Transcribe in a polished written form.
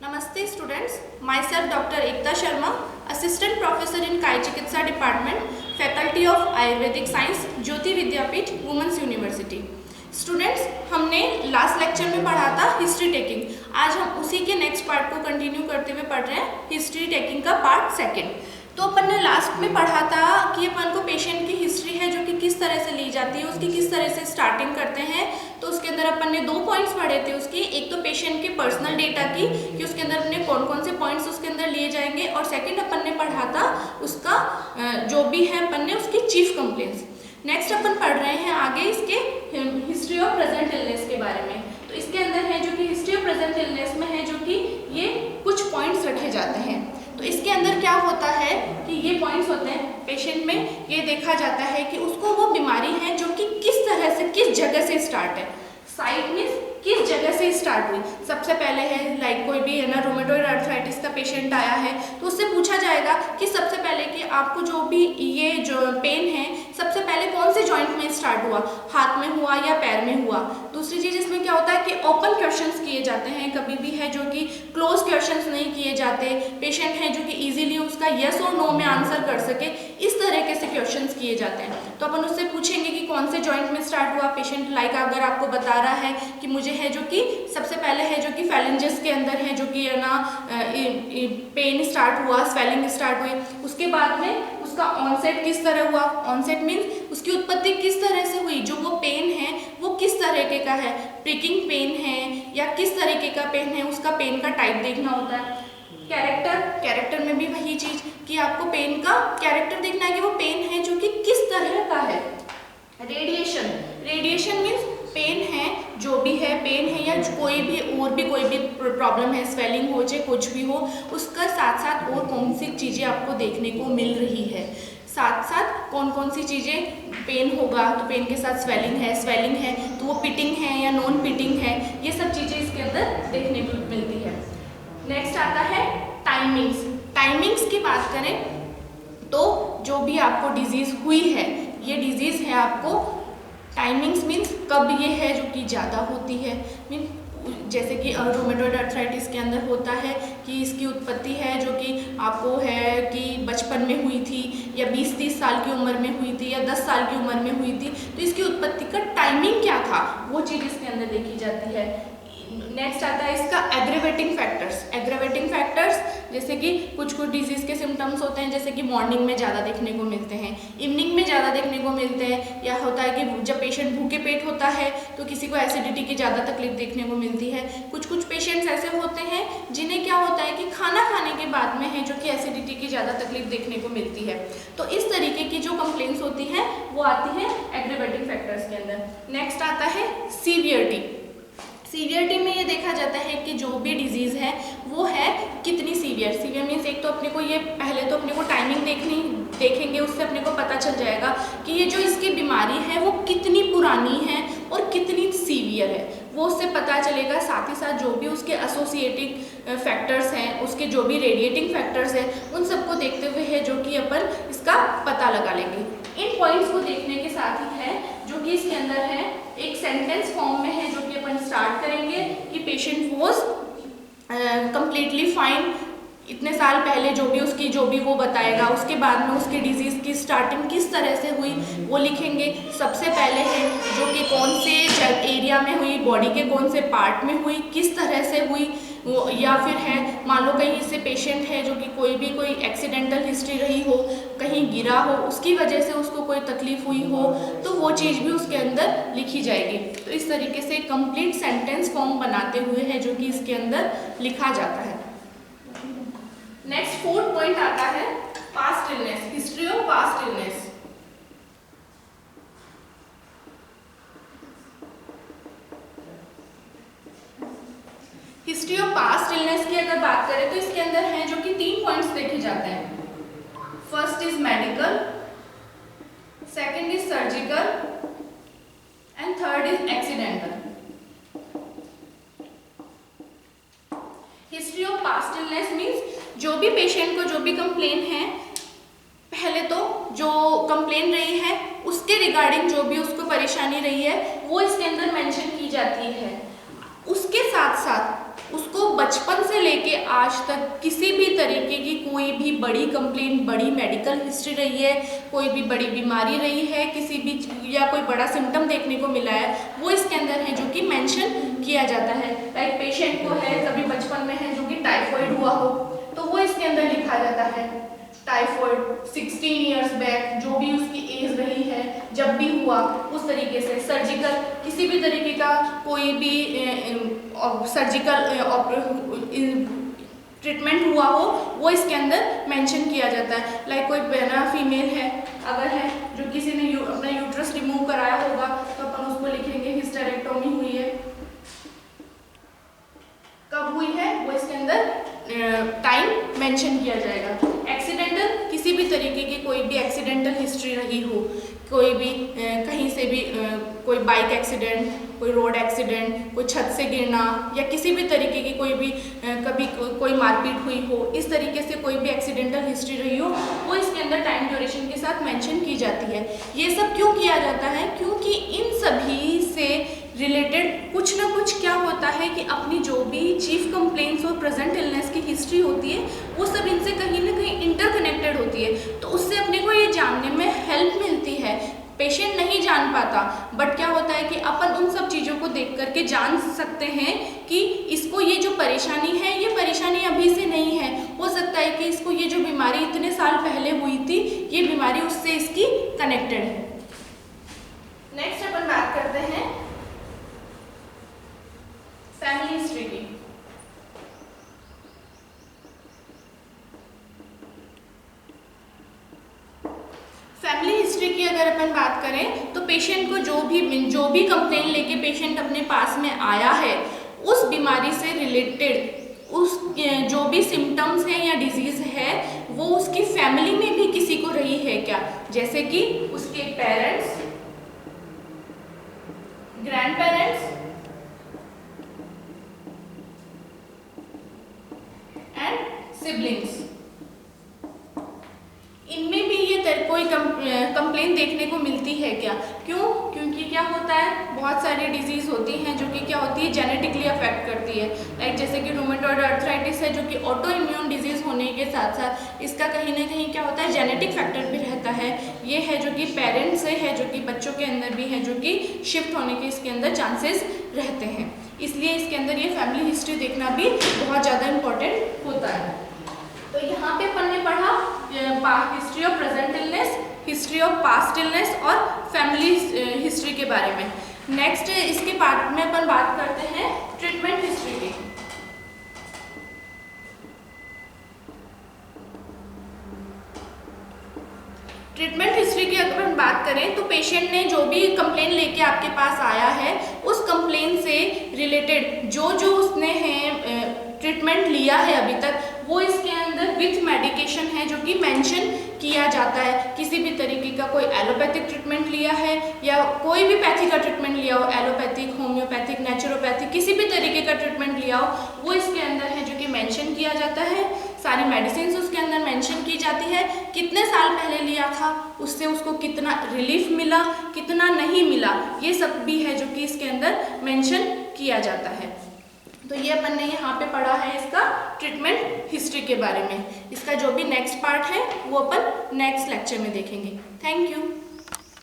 Namaste students, myself Dr. Ekta Sharma, Assistant Professor in Kai Chikitsa Department, Faculty of Ayurvedic Science, Jyoti Vidyapeeth, women's university. Students, हमने last lecture में पढ़ा था history taking. आज हम उसी के नेक्स्ट पार्ट को कंटिन्यू करते हुए पढ़ रहे हैं, हिस्ट्री टेकिंग का पार्ट सेकंड। तो अपन ने लास्ट में पढ़ा था कि अपन को पेशेंट की हिस्ट्री है जो कि किस तरह से ली जाती है, उसकी किस तरह से स्टार्टिंग करते हैं। तो उसके अंदर अपन ने 2 पॉइंट्स पढ़े थे उसकी, एक तो पेशेंट के पर्सनल डेटा की कि उसके अंदर अपने कौन कौन से पॉइंट्स उसके अंदर लिए जाएंगे, और सेकंड अपन ने पढ़ा था उसका जो भी है अपन ने उसकी चीफ कंप्लेंट्स। नेक्स्ट अपन पढ़ रहे हैं आगे इसके हिस्ट्री ऑफ प्रेजेंट इलनेस के बारे में। तो इसके अंदर है जो कि हिस्ट्री ऑफ प्रेजेंट इलनेस में है जो कि ये कुछ पॉइंट्स रखे जाते हैं। तो इसके अंदर क्या होता है कि ये पॉइंट्स होते हैं, पेशेंट में ये देखा जाता है कि उसको वो बीमारी है जो कि किस तरह से, किस जगह से स्टार्ट है। साइट मीन्स किस जगह से स्टार्ट हुई। सबसे पहले है लाइक कोई भी है ना रोमेटॉइड आर्थराइटिस का पेशेंट आया है तो उससे पूछा जाएगा कि सबसे पहले कि आपको जो भी ये जो पेन है सबसे पहले कौन से जॉइंट में स्टार्ट हुआ, हाथ में हुआ या पैर में हुआ। दूसरी चीज़ इसमें क्या होता है कि ओपन क्वेश्चंस किए जाते हैं, कभी भी है जो कि क्लोज क्वेश्चंस नहीं किए जाते। पेशेंट है जो कि इजीली उसका यस और नो में आंसर कर सके, इस तरीके से क्वेश्चंस किए जाते हैं। तो अपन उससे पूछेंगे कि कौन से जॉइंट में स्टार्ट हुआ। पेशेंट लाइक अगर आपको बता रहा है कि मुझे है जो कि सबसे पहले है जो कि फेलेंजेस के अंदर है जो कि है ना पेन स्टार्ट हुआ, स्वेलिंग स्टार्ट हुई। उसके बाद में उसका ऑनसेट किस तरह हुआ, ऑनसेट मीन्स उसकी उत्पत्ति किस तरह से हुई, जो वो पेन है वो किस तरीके का है, प्रिकिंग पेन है या किस तरीके का पेन है, उसका पेन का टाइप देखना होता है। कैरेक्टर में भी वही चीज कि आपको पेन का कैरेक्टर देखना है कि वो पेन है जो कि किस तरह का है। रेडिएशन मीन्स पेन है जो भी है, पेन है या कोई भी प्रॉब्लम है, स्वेलिंग हो चाहे कुछ भी हो, उसका साथ साथ और कौन सी चीज़ें आपको देखने को मिल रही है। साथ साथ कौन कौन सी चीज़ें, पेन होगा तो पेन के साथ स्वेलिंग है तो वो पिटिंग है या नॉन पिटिंग है, ये सब चीज़ें इसके अंदर देखने को मिलती है। नेक्स्ट आता है टाइमिंग्स की बात करें तो जो भी आपको डिजीज़ हुई है, ये डिजीज़ है आपको टाइमिंग्स मीन्स कब ये है जो कि ज़्यादा होती है। मीन जैसे कि रोमेटॉइड आर्थराइटिस के अंदर होता है कि इसकी उत्पत्ति है जो कि आपको है कि बचपन में हुई थी या 20-30 साल की उम्र में हुई थी या 10 साल की उम्र में हुई थी, तो इसकी उत्पत्ति का टाइमिंग क्या था वो चीज़ इसके अंदर देखी जाती है। नेक्स्ट आता है इसका एग्रेवेटिंग फैक्टर्स जैसे कि कुछ डिजीज़ के सिम्टम्स होते हैं जैसे कि मॉर्निंग में ज़्यादा देखने को मिलते हैं, इवनिंग में ज़्यादा देखने को मिलते हैं, या होता है कि जब पेशेंट भूखे पेट होता है तो किसी को एसिडिटी की ज़्यादा तकलीफ देखने को मिलती है। कुछ पेशेंट्स ऐसे होते हैं जिन्हें क्या होता है कि खाना खाने के बाद में है जो कि एसिडिटी की ज़्यादा तकलीफ देखने को मिलती है। तो इस तरीके की जो कंप्लेंट्स होती हैं वो आती है एग्रेवेटिंग फैक्टर्स के अंदर। नेक्स्ट आता है सीवियरिटी में ये देखा जाता है कि जो भी डिजीज़ है वो है कितनी सीवियर मीन्स एक तो अपने को ये पहले तो अपने को टाइमिंग देखेंगे, उससे अपने को पता चल जाएगा कि ये जो इसकी बीमारी है वो कितनी पुरानी है और कितनी सीवियर है, वो उससे पता चलेगा। साथ ही साथ जो भी उसके एसोसिएटिंग फैक्टर्स हैं, उसके जो भी रेडिएटिंग फैक्टर्स हैं, उन सबको देखते हुए है जो कि अपन इसका पता लगा लेंगे। इन पॉइंट्स को देखने के साथ ही है जो कि इसके अंदर है एक सेंटेंस फॉर्म में है जो कि अपन स्टार्ट करेंगे कि पेशेंट वॉज कंप्लीटली फाइन, इतने साल पहले जो भी वो बताएगा। उसके बाद में उसकी डिजीज़ की स्टार्टिंग किस तरह से हुई वो लिखेंगे। सबसे पहले है जो कि कौन से एरिया में हुई, बॉडी के कौन से पार्ट में हुई, किस तरह से हुई, या फिर है मान लो कहीं से पेशेंट है जो कि कोई एक्सीडेंटल हिस्ट्री रही हो, कहीं गिरा हो, उसकी वजह से उसको कोई तकलीफ हुई हो, तो वो चीज़ भी उसके अंदर लिखी जाएगी। तो इस तरीके से कंप्लीट सेंटेंस फॉर्म बनाते हुए है जो कि इसके अंदर लिखा जाता है। नेक्स्ट 4th पॉइंट आता है past illness, history of past illness. History of past illness की अगर बात करें तो इसके अंदर है जो कि 3 पॉइंट्स देखे जाते हैं। First is medical, second is surgical and third is accidental. History of past illness means जो भी पेशेंट को जो भी कंप्लेन है, पहले तो जो कंप्लेन रही है उसके रिगार्डिंग जो भी उसको परेशानी रही है वो इसके अंदर मेंशन की जाती है। उसके साथ साथ उसको बचपन से लेके आज तक किसी भी तरीके की कोई भी बड़ी कंप्लेंट, बड़ी मेडिकल हिस्ट्री रही है, कोई भी बड़ी बीमारी रही है, किसी भी या कोई बड़ा सिम्टम देखने को मिला है, वो इसके अंदर है जो कि मेंशन किया जाता है। लाइक पेशेंट को है कभी बचपन में है जो कि टाइफाइड हुआ हो, तो वो इसके अंदर लिखा जाता है टाइफाइड 16 इयर्स बैक, जो भी उसकी एज रही है, जब भी हुआ उस तरीके से। सर्जिकल किसी भी तरीके का कोई भी सर्जिकल ट्रीटमेंट हुआ हो, वो इसके अंदर मेंशन किया जाता है। लाइक कोई बहना फीमेल है अगर है जो किसी ने अपना यूट्रस रिमूव कराया होगा, तो अपन उसको लिखेंगे हिस्टेरेक्टोमी हुई है, कब हुई है वो इसके अंदर टाइम मेंशन किया जाएगा। एक्सीडेंटल किसी भी तरीके की कोई भी एक्सीडेंटल हिस्ट्री रही हो, कोई भी कहीं से भी कोई बाइक एक्सीडेंट, कोई रोड एक्सीडेंट, कोई छत से गिरना या किसी भी तरीके की कोई भी कभी कोई मारपीट हुई हो, इस तरीके से कोई भी एक्सीडेंटल हिस्ट्री रही हो, वो इसके अंदर टाइम ड्यूरेशन के साथ मेंशन की जाती है। ये सब क्यों किया जाता है? क्योंकि इन सभी से रिलेटेड कुछ ना कुछ क्या होता है कि अपनी जो भी चीफ कंप्लेंट्स और प्रेजेंट इलनेस की हिस्ट्री होती है, वो सब इनसे कहीं ना कहीं इंटरकनेक्टेड होती है, तो उससे अपने को ये जानने में हेल्प मिलती है। पेशेंट नहीं जान पाता, बट क्या होता है कि अपन उन सब चीज़ों को देख करके जान सकते हैं कि इसको ये जो परेशानी है, ये परेशानी अभी से नहीं है, हो सकता है कि इसको ये जो बीमारी इतने साल पहले हुई थी, ये बीमारी उससे इसकी कनेक्टेड है। नेक्स्ट अपन बात करते हैं फैमिली हिस्ट्री की। फैमिली हिस्ट्री की अगर अपन बात करें तो पेशेंट को जो भी कंप्लेंट लेके पेशेंट अपने पास में आया है, उस बीमारी से रिलेटेड उस जो भी सिम्टम्स हैं या डिजीज है, वो उसकी फैमिली में भी किसी को रही है क्या, जैसे कि उसके parents, grand parents and siblings, इनमें भी ये कोई कंप्लेंट देखने को मिलती है क्या? क्यों? क्योंकि क्या होता है, बहुत सारी डिजीज होती हैं जो कि क्या होती है, जेनेटिकली अफेक्ट करती है। लाइक जैसे कि रूमेटॉइड आर्थराइटिस है जो कि ऑटो इम्यून डिजीज होने के साथ साथ इसका कहीं ना कहीं क्या होता है, जेनेटिक फैक्टर भी रहता है। ये है जो कि पेरेंट्स से है, जो कि बच्चों के अंदर भी है, जो कि शिफ्ट होने के इसके अंदर चांसेस रहते हैं। इसलिए इसके अंदर ये फैमिली हिस्ट्री देखना भी बहुत ज़्यादा इम्पोर्टेंट होता है। तो यहाँ पे अपन ने पढ़ा history of present illness, history of past illness और फैमिली हिस्ट्री के बारे में। नेक्स्ट इसके बाद में अपन बात करते हैं ट्रीटमेंट हिस्ट्री की। ट्रीटमेंट हिस्ट्री की अगर हम बात करें तो पेशेंट ने जो भी कंप्लेन लेके आपके पास आया है, उस कंप्लेन से रिलेटेड जो उसने है ट्रीटमेंट लिया है अभी तक, वो इसके अंदर विथ मेडिकेशन है जो कि मेंशन किया जाता है। किसी भी तरीके का कोई एलोपैथिक ट्रीटमेंट लिया है या कोई भी पैथी का ट्रीटमेंट लिया हो, एलोपैथिक, होम्योपैथिक, नेचुरोपैथिक, किसी भी तरीके का ट्रीटमेंट लिया हो, वो इसके अंदर है जो कि मेंशन किया जाता है। सारी मेडिसिन उसके अंदर मेंशन की जाती है, कितने साल पहले लिया था, उससे उसको कितना रिलीफ मिला, कितना नहीं मिला, ये सब भी है जो कि इसके अंदर मेंशन किया जाता है। तो ये अपन ने यहाँ पे पढ़ा है इसका ट्रीटमेंट हिस्ट्री के बारे में। इसका जो भी नेक्स्ट पार्ट है वो अपन नेक्स्ट लेक्चर में देखेंगे। Thank you.